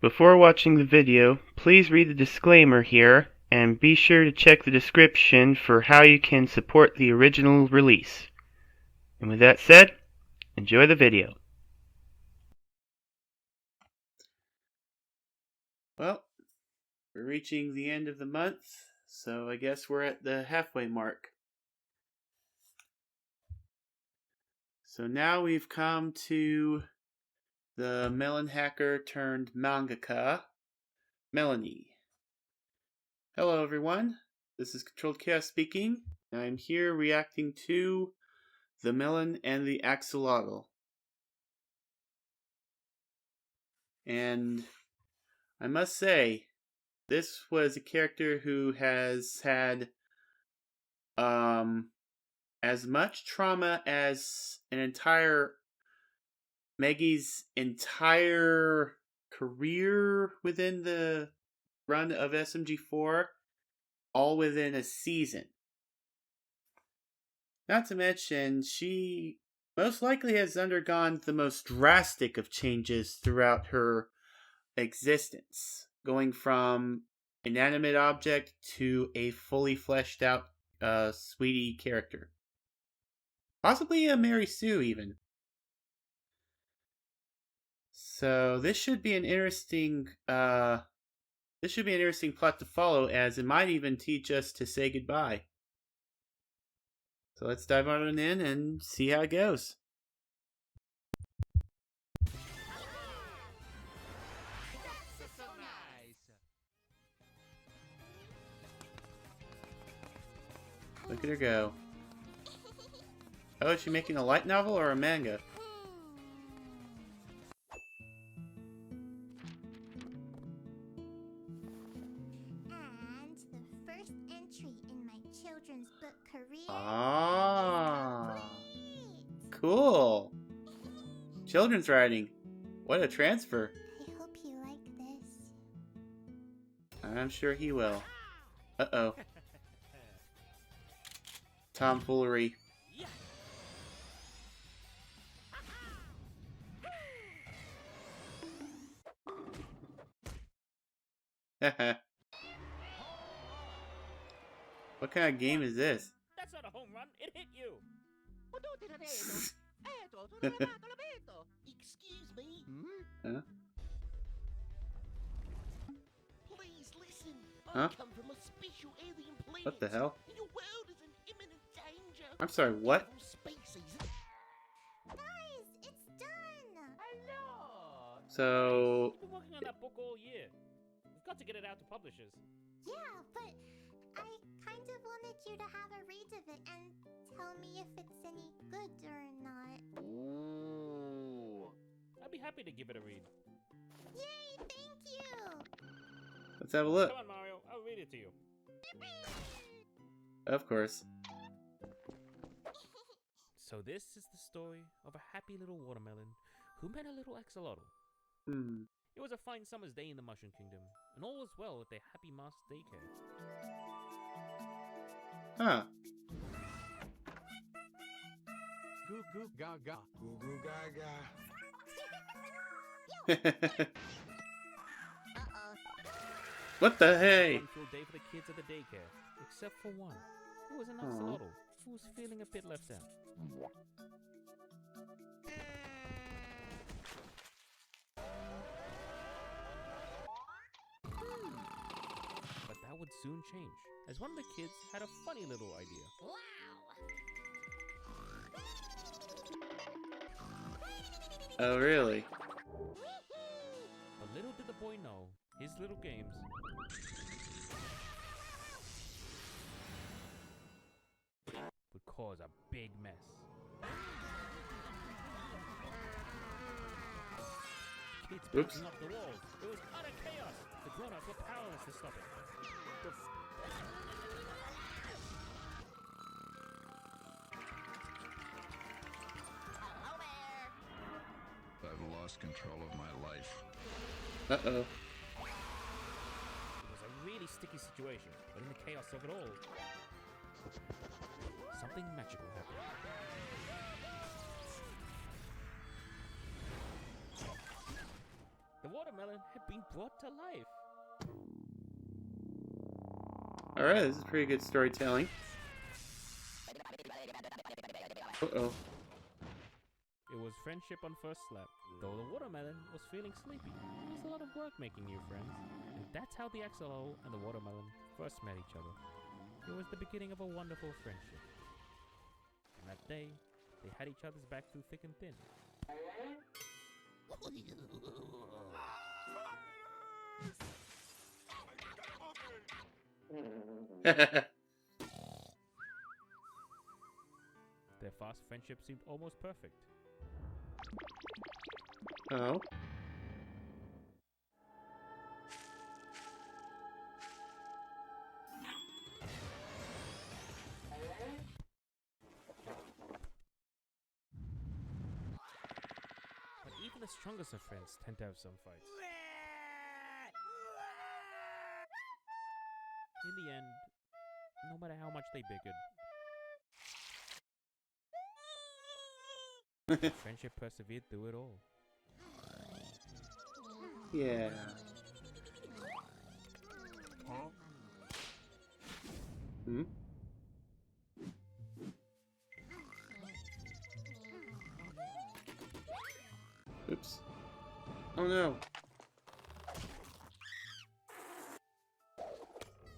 Before watching the video, please read the disclaimer here and be sure to check the description for how you can support the original release. And with that said, enjoy the video. Well, we're reaching the end of the month, so I guess we're at the halfway mark. So now we've come to the Melon hacker turned mangaka, Melanie. Hello everyone, this is Controlled Chaos speaking. I'm here reacting to the Melon and the Axolotl. And I must say, this was a character who has had as much trauma as Maggie's entire career within the run of SMG4, all within a season. Not to mention, she most likely has undergone the most drastic of changes throughout her existence, going from inanimate object to a fully fleshed out sweetie character. Possibly a Mary Sue, even. So this should be an interesting plot to follow, as it might even teach us to say goodbye. So let's dive on in and see how it goes. Look at her go. Oh, is she making a light novel or a manga? And the first entry in my children's book career. Ah, Sweet. cool. Children's writing. What a transfer. I hope you like this. I'm sure he will. Uh-oh. Tomfoolery. What kind of game is this? That's not a home run. It hit you. Excuse me. Huh? Please listen. Huh? I come from a special alien planet. What the hell? Your world is in imminent danger. I'm sorry, what? Species. Guys, it's done. Hello. So, You've been working on that book all year. We've got to get it out to publishers. Yeah, but I kind of wanted you to have a read of it and tell me if it's any good or not. Ooh. I'd be happy to give it a read. Yay, thank you. let's have a look. Come on, Mario. I'll read it to you. Of course. So this is the story of a happy little watermelon who met a little axolotl. It was a fine summer's day in the Mushroom Kingdom, and all was well with their happy masked daycare. Huh. Goo goo gaga. Goo goo gaga. Uh-oh. What the hey? Fun-filled day for the kids at the daycare, except for one. It was an axolotl who was feeling a bit left out. But that would soon change, as one of the kids had a funny little idea. Oh, really? But little did the boy know, his little games would cause a big mess. Kids Oops. bouncing off the walls. It was utter chaos. The grown-ups were powerless to stop it. I've lost control of my life. Uh-oh. It was a really sticky situation, but in the chaos of it all, something magical happened. The watermelon watermelon had been brought to life. Alright, this is pretty good storytelling. Uh-oh. It was friendship on first slap. Though the watermelon was feeling sleepy, it was a lot of work making new friends. And that's how the axolotl and the watermelon first met each other. It was the beginning of a wonderful friendship. And that day, they had each other's back through thick and thin. Their fast friendship seemed almost perfect. Oh. But even the strongest of friends tend to have some fights. In the end, no matter how much they bickered, friendship persevered through it all. Yeah. Hmm? Oops. Oh no.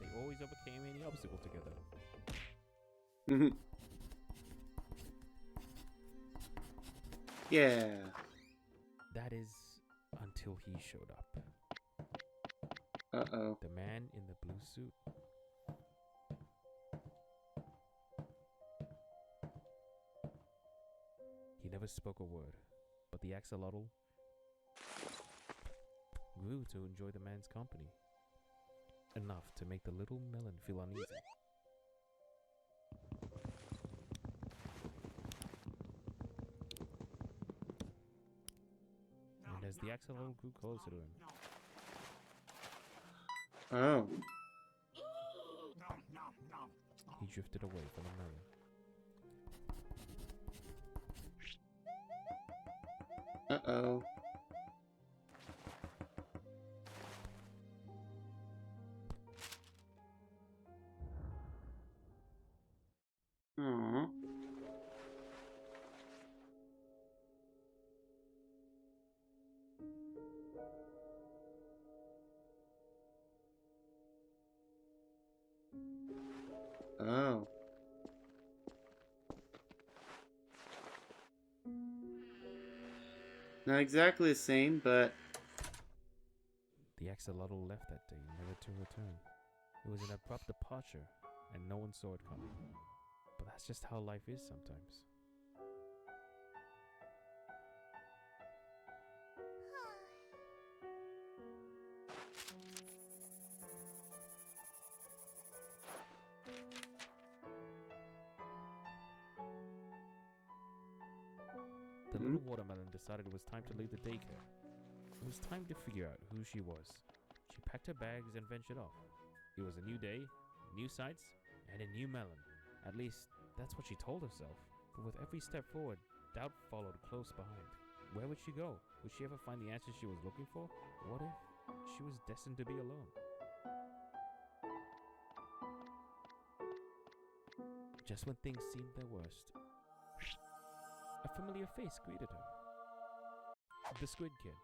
They always overcame any obstacle together. Mhm. Yeah. That is until he showed up. Uh-oh. The man in the blue suit. He never spoke a word, but the axolotl grew to enjoy the man's company, enough to make the little melon feel uneasy. And as the axolotl grew closer to him, Oh. he drifted away from the melon. Uh-oh. Aww. Oh. Not exactly the same, but... The axolotl left that day, never to return. It was an abrupt departure, and no one saw it coming. But that's just how life is sometimes. The little watermelon decided it was time to leave the daycare. It was time to figure out who she was. She packed her bags and ventured off. It was a new day, new sights, and a new melon. At least, that's what she told herself. But with every step forward, doubt followed close behind. Where would she go? Would she ever find the answers she was looking for? What if she was destined to be alone? Just when things seemed their worst, a familiar face greeted her. The Squid Kid.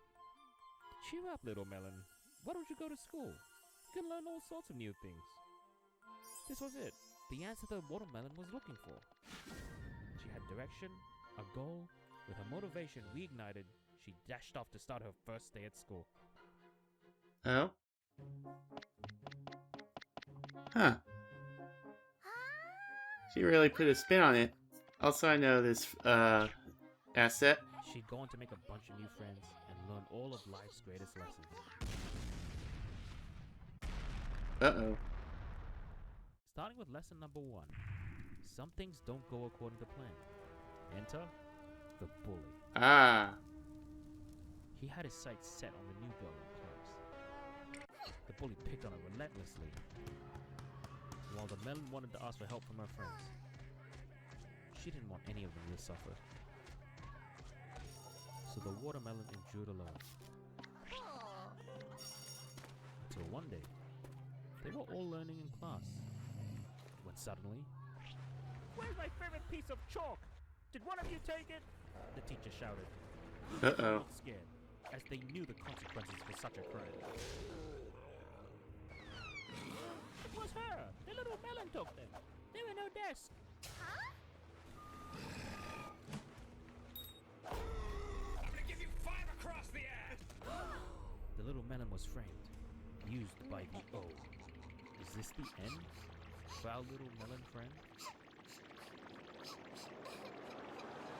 Cheer up, little melon. Why don't you go to school? You can learn all sorts of new things. This was it. The answer the watermelon was looking for. She had direction, a goal. With her motivation reignited, she dashed off to start her first day at school. Oh? Huh. She really put a spin on it. Also, I know this, asset. She'd go on to make a bunch of new friends and learn all of life's greatest lessons. Uh-oh. Starting with lesson number 1. Some things don't go according to plan. Enter the bully. Ah. He had his sights set on the new girl in class. The bully picked on her relentlessly, while the melon wanted to ask for help from her friends. She didn't want any of them to suffer. So the watermelon endured alone. Until one day, they were all learning in class, when suddenly, "Where's my favorite piece of chalk? Did one of you take it?" the teacher shouted. They Uh-oh. got scared, as they knew the consequences for such a crime. It was her! The little Melon took them! There were no desks! Huh? I'm gonna give you 5 across the ass! The little Melon was framed, used by the O. Is this the end for our little Melon friend?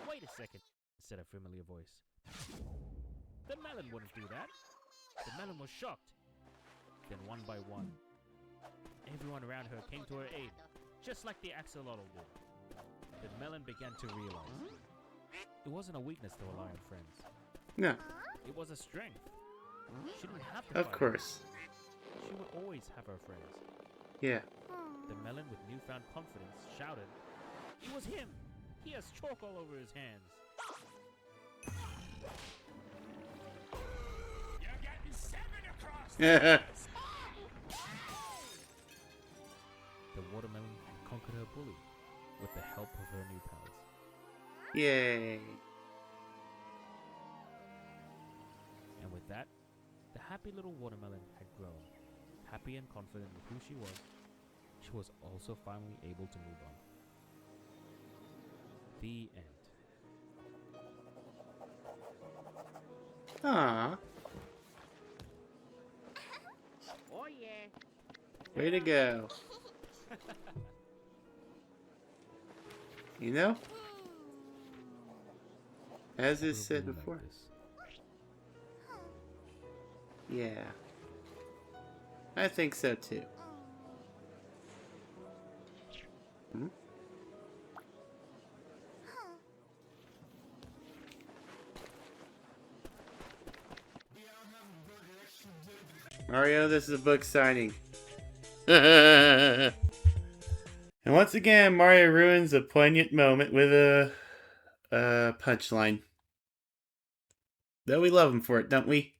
Wait a second, said a familiar voice. The Melon wouldn't do that. The Melon was shocked. Then one by one, everyone around her came to her aid, just like the Axolotl did. The Melon began to realize it wasn't a weakness to rely on friends. No, It was a strength. She didn't have to of fight. course. She would always have her friends. Yeah. The Melon, with newfound confidence, shouted, "It was him! He has chalk all over his hands!" You're getting 7 across the Yeah. ass! The watermelon conquered her bully with the help of her new pals. Yay. And with that, the happy little watermelon had grown. Happy and confident with who she was also finally able to move on. The end. Aww. Oh yeah. Way to go. You know, as is said Little before. like this. Yeah. I think so too. Hmm? Mario, this is a book signing. And once again, Mario ruins a poignant moment with a punchline. Though we love him for it, don't we?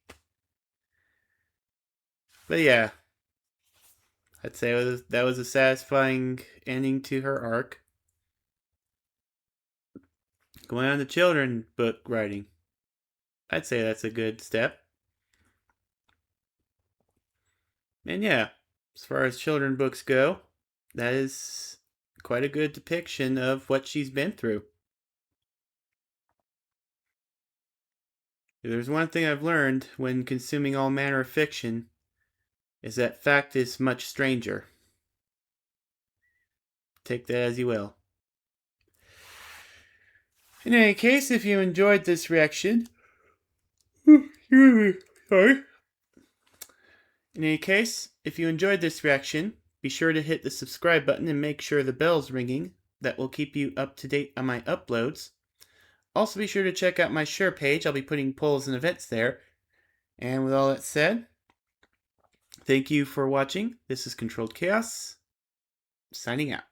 But yeah, I'd say that was a satisfying ending to her arc. Going on to children book writing, I'd say that's a good step. And yeah, as far as children books go, that is quite a good depiction of what she's been through. If there's one thing I've learned when consuming all manner of fiction, is that fact is much stranger. Take that as you will. In any case, if you enjoyed this reaction, sorry. In any case, if you enjoyed this reaction, be sure to hit the subscribe button and make sure the bell's ringing. That will keep you up to date on my uploads. Also be sure to check out my share page. I'll be putting polls and events there. And with all that said, thank you for watching. This is Controlled Chaos, signing out.